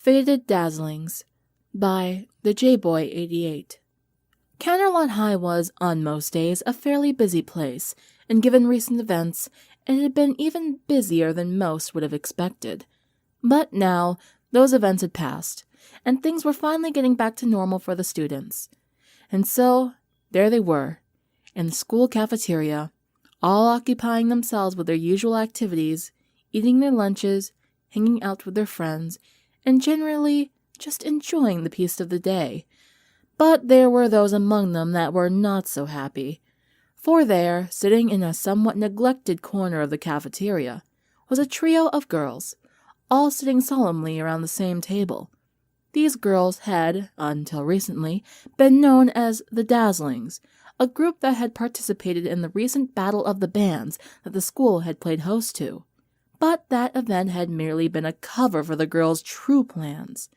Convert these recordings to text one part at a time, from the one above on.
Faded Dazzlings by the J-Boy88. Canterlot High was, on most days, a fairly busy place, and given recent events, it had been even busier than most would have expected. But now, those events had passed, and things were finally getting back to normal for the students. And so, there they were, in the school cafeteria, all occupying themselves with their usual activities, eating their lunches, hanging out with their friends, and generally just enjoying the peace of the day. But there were those among them that were not so happy. For there, sitting in a somewhat neglected corner of the cafeteria, was a trio of girls, all sitting solemnly around the same table. These girls had, until recently, been known as the Dazzlings, a group that had participated in the recent Battle of the Bands that the school had played host to. But that event had merely been a cover for the girls' true plans.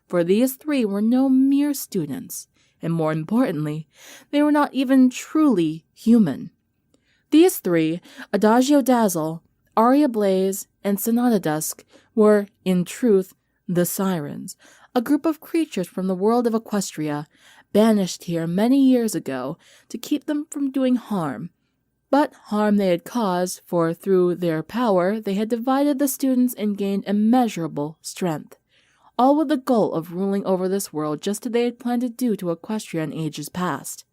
For these three were no mere students, and more importantly, they were not even truly human. These three, Adagio Dazzle, Aria Blaze, and Sonata Dusk, were, in truth, the Sirens, a group of creatures from the world of Equestria, banished here many years ago to keep them from doing harm. But harm they had caused, for through their power they had divided the students and gained immeasurable strength, all with the goal of ruling over this world just as they had planned to do to Equestria in ages past.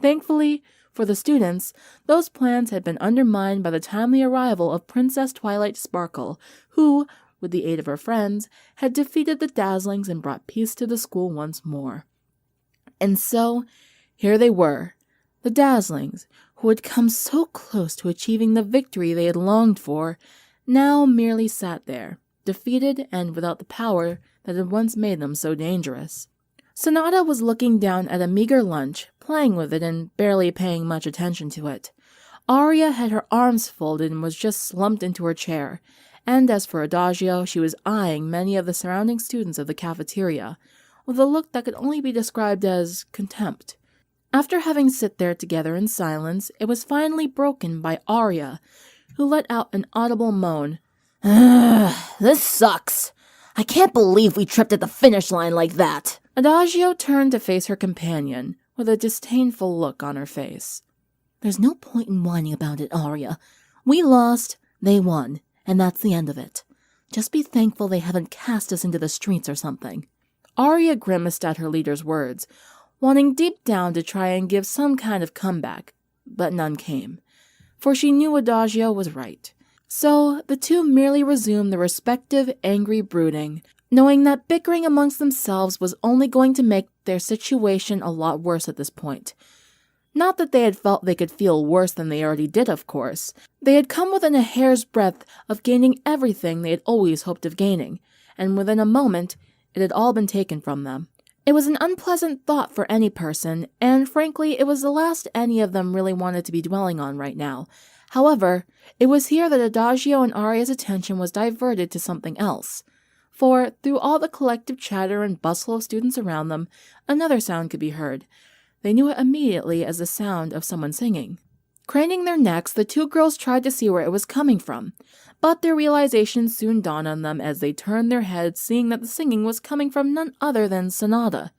Thankfully, for the students, those plans had been undermined by the timely arrival of Princess Twilight Sparkle, who, with the aid of her friends, had defeated the Dazzlings and brought peace to the school once more. And so, here they were, the Dazzlings, who had come so close to achieving the victory they had longed for, now merely sat there, defeated and without the power that had once made them so dangerous. Sonata was looking down at a meager lunch, playing with it and barely paying much attention to it. Aria had her arms folded and was just slumped into her chair, and as for Adagio, she was eyeing many of the surrounding students of the cafeteria, with a look that could only be described as contempt. After having sit there together in silence, it was finally broken by Aria, who let out an audible moan. This sucks. I can't believe we tripped at the finish line like that. Adagio turned to face her companion, with a disdainful look on her face. There's no point in whining about it, Aria. We lost, they won, and that's the end of it. Just be thankful they haven't cast us into the streets or something. Aria grimaced at her leader's words, wanting deep down to try and give some kind of comeback, but none came, for she knew Adagio was right. So the two merely resumed their respective angry brooding, knowing that bickering amongst themselves was only going to make their situation a lot worse at this point. Not that they had felt they could feel worse than they already did, of course. They had come within a hair's breadth of gaining everything they had always hoped of gaining, and within a moment it had all been taken from them. It was an unpleasant thought for any person, and frankly, it was the last any of them really wanted to be dwelling on right now. However, it was here that Adagio and Aria's attention was diverted to something else. For, through all the collective chatter and bustle of students around them, another sound could be heard. They knew it immediately as the sound of someone singing. Craning their necks, the two girls tried to see where it was coming from, but their realization soon dawned on them as they turned their heads, seeing that the singing was coming from none other than Sonata.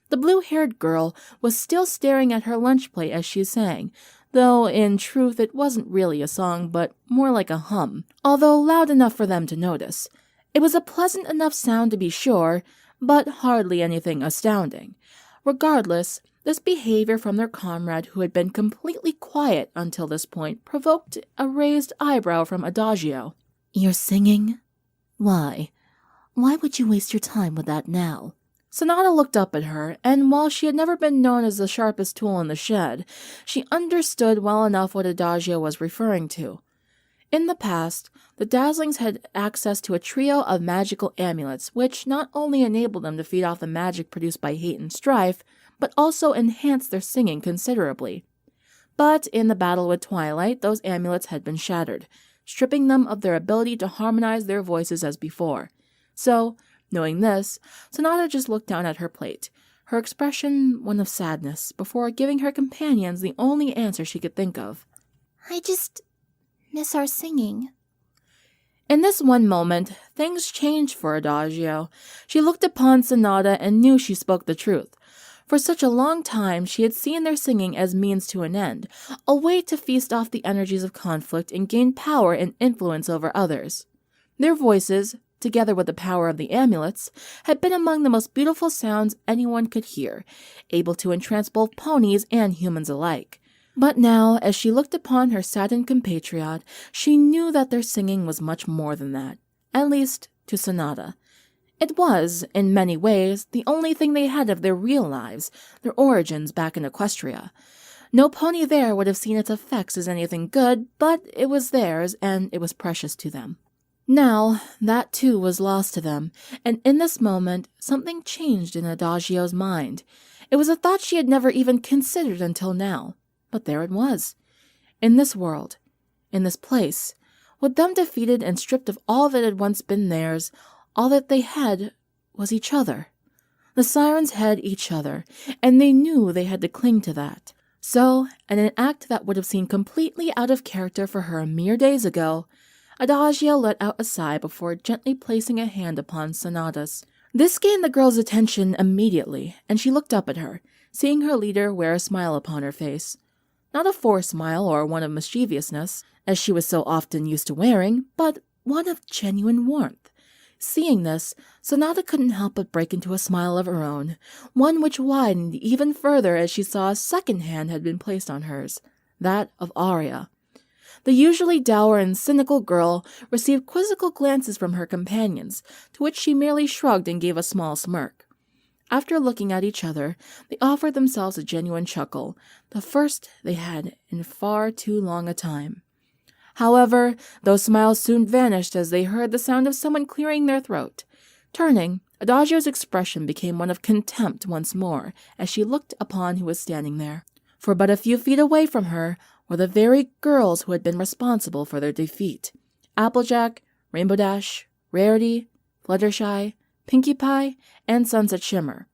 The blue-haired girl was still staring at her lunch plate as she sang, though in truth it wasn't really a song, but more like a hum, although loud enough for them to notice. It was a pleasant enough sound to be sure, but hardly anything astounding. Regardless, this behavior from their comrade, who had been completely quiet until this point, provoked a raised eyebrow from Adagio. You're singing? Why? Why would you waste your time with that now? Sonata looked up at her, and while she had never been known as the sharpest tool in the shed, she understood well enough what Adagio was referring to. In the past, the Dazzlings had access to a trio of magical amulets, which not only enabled them to feed off the magic produced by hate and strife, but also enhanced their singing considerably. But in the battle with Twilight, those amulets had been shattered, stripping them of their ability to harmonize their voices as before. So, knowing this, Sonata just looked down at her plate, her expression one of sadness, before giving her companions the only answer she could think of. I just miss our singing. In this one moment, things changed for Adagio. She looked upon Sonata and knew she spoke the truth. For such a long time, she had seen their singing as means to an end, a way to feast off the energies of conflict and gain power and influence over others. Their voices, together with the power of the amulets, had been among the most beautiful sounds anyone could hear, able to entrance both ponies and humans alike. But now, as she looked upon her saddened compatriot, she knew that their singing was much more than that, at least to Sonata. It was, in many ways, the only thing they had of their real lives, their origins back in Equestria. No pony there would have seen its effects as anything good, but it was theirs, and it was precious to them. Now, that too was lost to them, and in this moment, something changed in Adagio's mind. It was a thought she had never even considered until now, but there it was. In this world, in this place, with them defeated and stripped of all that had once been theirs, all that they had was each other. The sirens had each other, and they knew they had to cling to that. So, in an act that would have seemed completely out of character for her mere days ago, Adagio let out a sigh before gently placing a hand upon Sonata's. This gained the girl's attention immediately, and she looked up at her, seeing her leader wear a smile upon her face. Not a forced smile or one of mischievousness, as she was so often used to wearing, but one of genuine warmth. Seeing this, Sonata couldn't help but break into a smile of her own, one which widened even further as she saw a second hand had been placed on hers, that of Aria. The usually dour and cynical girl received quizzical glances from her companions, to which she merely shrugged and gave a small smirk. After looking at each other, they offered themselves a genuine chuckle, the first they had in far too long a time. However, those smiles soon vanished as they heard the sound of someone clearing their throat. Turning, Adagio's expression became one of contempt once more as she looked upon who was standing there. For but a few feet away from her were the very girls who had been responsible for their defeat. Applejack, Rainbow Dash, Rarity, Fluttershy, Pinkie Pie, and Sunset Shimmer.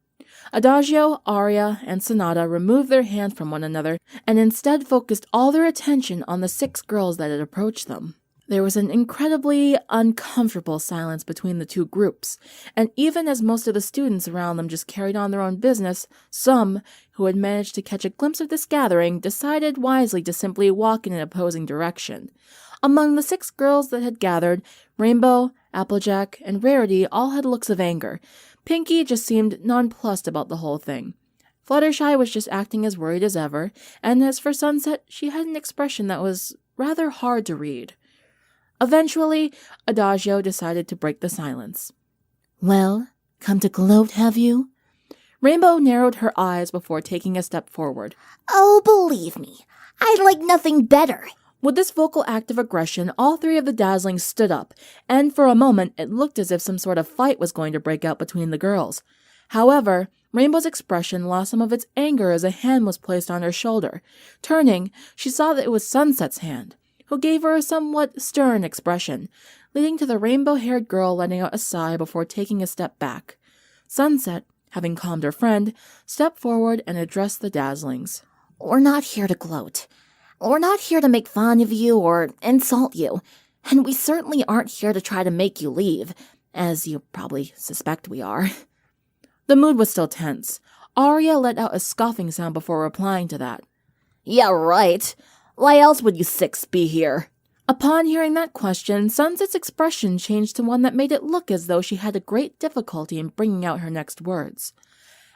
Adagio, Aria, and Sonata removed their hands from one another and instead focused all their attention on the 6 girls that had approached them. There was an incredibly uncomfortable silence between the two groups, and even as most of the students around them just carried on their own business, some, who had managed to catch a glimpse of this gathering, decided wisely to simply walk in an opposing direction. Among the 6 girls that had gathered, Rainbow, Applejack, and Rarity all had looks of anger. Pinkie just seemed nonplussed about the whole thing. Fluttershy was just acting as worried as ever, and as for Sunset, she had an expression that was rather hard to read. Eventually, Adagio decided to break the silence. Well, come to gloat, have you? Rainbow narrowed her eyes before taking a step forward. Oh, believe me, I'd like nothing better. With this vocal act of aggression, all 3 of the Dazzlings stood up, and for a moment it looked as if some sort of fight was going to break out between the girls. However, Rainbow's expression lost some of its anger as a hand was placed on her shoulder. Turning, she saw that it was Sunset's hand, who gave her a somewhat stern expression, leading to the rainbow-haired girl letting out a sigh before taking a step back. Sunset, having calmed her friend, stepped forward and addressed the Dazzlings. We're not here to gloat. We're not here to make fun of you or insult you, and we certainly aren't here to try to make you leave, as you probably suspect we are. The mood was still tense. Aria let out a scoffing sound before replying to that. Yeah, right. Why else would you 6 be here? Upon hearing that question, Sunset's expression changed to one that made it look as though she had a great difficulty in bringing out her next words.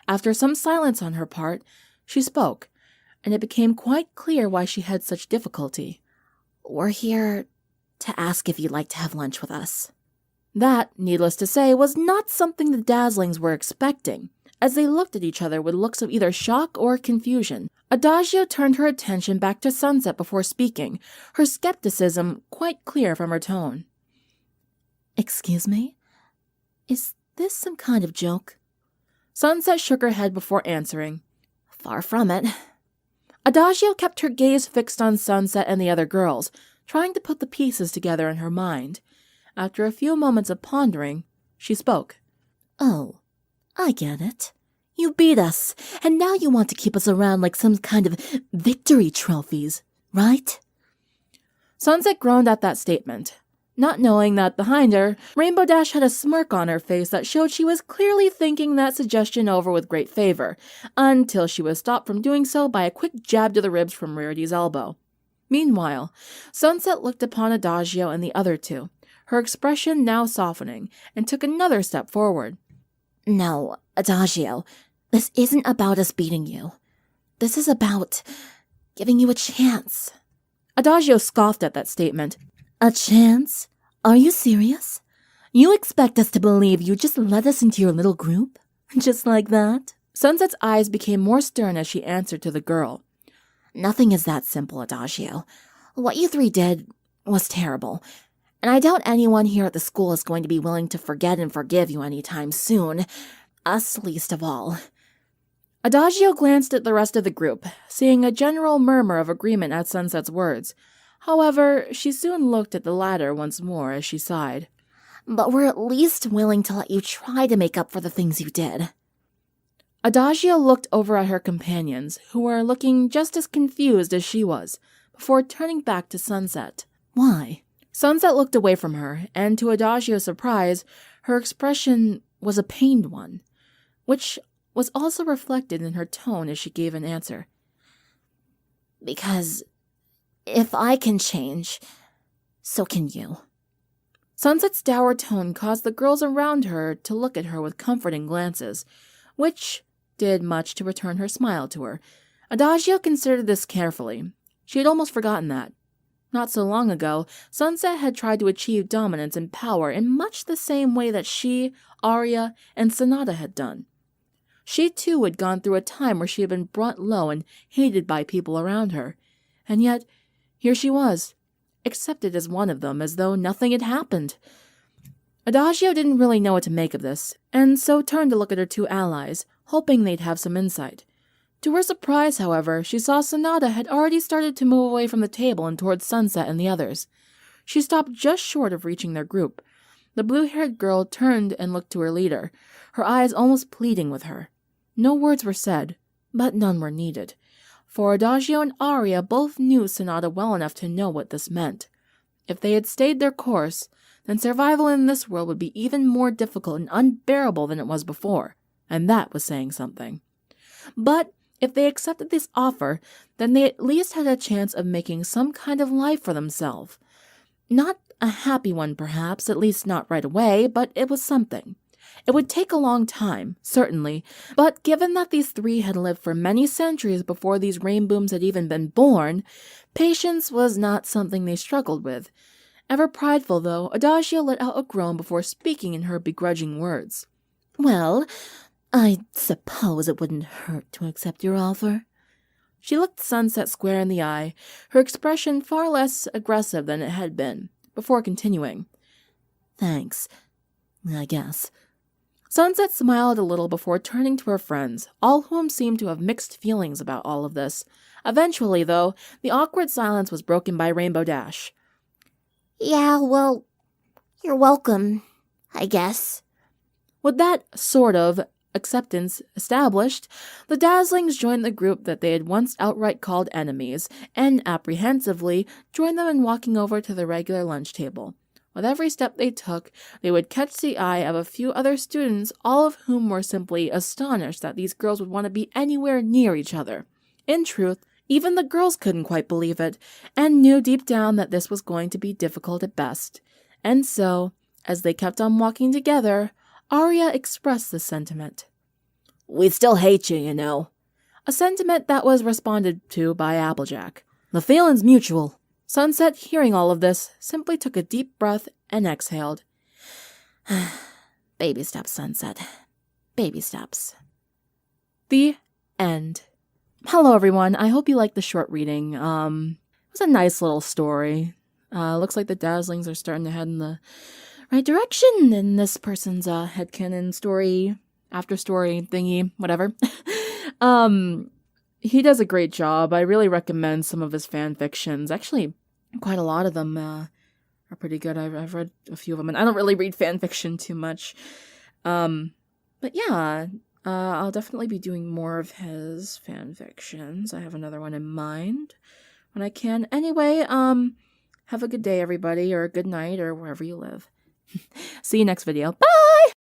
After some silence on her part, she spoke, and it became quite clear why she had such difficulty. We're here to ask if you'd like to have lunch with us. That, needless to say, was not something the Dazzlings were expecting, as they looked at each other with looks of either shock or confusion. Adagio turned her attention back to Sunset before speaking, her skepticism quite clear from her tone. Excuse me? Is this some kind of joke? Sunset shook her head before answering. Far from it. Adagio kept her gaze fixed on Sunset and the other girls, trying to put the pieces together in her mind. After a few moments of pondering, she spoke. Oh, I get it. You beat us, and now you want to keep us around like some kind of victory trophies, right? Sunset groaned at that statement. not knowing that behind her, Rainbow Dash had a smirk on her face that showed she was clearly thinking that suggestion over with great favor, until she was stopped from doing so by a quick jab to the ribs from Rarity's elbow. Meanwhile, Sunset looked upon Adagio and the other two, her expression now softening, and took another step forward. No, Adagio, this isn't about us beating you. This is about giving you a chance. Adagio scoffed at that statement. A chance? Are you serious? You expect us to believe you just let us into your little group? Just like that? Sunset's eyes became more stern as she answered to the girl. Nothing is that simple, Adagio. What you three did was terrible, and I doubt anyone here at the school is going to be willing to forget and forgive you anytime soon, us least of all. Adagio glanced at the rest of the group, seeing a general murmur of agreement at Sunset's words. However, she soon looked at the latter once more as she sighed. But we're at least willing to let you try to make up for the things you did. Adagio looked over at her companions, who were looking just as confused as she was, before turning back to Sunset. Why? Sunset looked away from her, and to Adagio's surprise, her expression was a pained one, which was also reflected in her tone as she gave an answer. Because if I can change, so can you. Sunset's dour tone caused the girls around her to look at her with comforting glances, which did much to return her smile to her. Adagio considered this carefully. She had almost forgotten that. Not so long ago, Sunset had tried to achieve dominance and power in much the same way that she, Aria, and Sonata had done. She too had gone through a time where she had been brought low and hated by people around her. And yet, here she was, accepted as one of them as though nothing had happened. Adagio didn't really know what to make of this, and so turned to look at her two allies, hoping they'd have some insight. To her surprise, however, she saw Sonata had already started to move away from the table and towards Sunset and the others. She stopped just short of reaching their group. The blue-haired girl turned and looked to her leader, her eyes almost pleading with her. No words were said, but none were needed, for Adagio and Aria both knew Sonata well enough to know what this meant. If they had stayed their course, then survival in this world would be even more difficult and unbearable than it was before, and that was saying something. But if they accepted this offer, then they at least had a chance of making some kind of life for themselves. Not a happy one, perhaps, at least not right away, but it was something. It would take a long time, certainly, but given that these three had lived for many centuries before these rainbooms had even been born, patience was not something they struggled with. Ever prideful, though, Adagio let out a groan before speaking in her begrudging words. Well, I suppose it wouldn't hurt to accept your offer. She looked Sunset square in the eye, her expression far less aggressive than it had been, before continuing. Thanks, I guess. Sunset smiled a little before turning to her friends, all of whom seemed to have mixed feelings about all of this. Eventually, though, the awkward silence was broken by Rainbow Dash. Yeah, well, you're welcome, I guess. With that sort of acceptance established, the Dazzlings joined the group that they had once outright called enemies, and apprehensively joined them in walking over to the regular lunch table. With every step they took, they would catch the eye of a few other students, all of whom were simply astonished that these girls would want to be anywhere near each other. In truth, even the girls couldn't quite believe it, and knew deep down that this was going to be difficult at best. And so, as they kept on walking together, Aria expressed this sentiment. We still hate you, you know. A sentiment that was responded to by Applejack. The feeling's mutual. Sunset, hearing all of this, simply took a deep breath and exhaled. Baby steps, Sunset. Baby steps. The end. Hello, everyone. I hope you liked the short reading. It was a nice little story. Looks like the Dazzlings are starting to head in the right direction in this person's headcanon story, after story thingy, whatever. He does a great job. I really recommend some of his fan fictions. Actually, quite a lot of them are pretty good. I've read a few of them, and I don't really read fan fiction too much. But yeah, I'll definitely be doing more of his fan fictions. I have another one in mind when I can. Anyway, Have a good day, everybody, or a good night, or wherever you live. See you next video. Bye!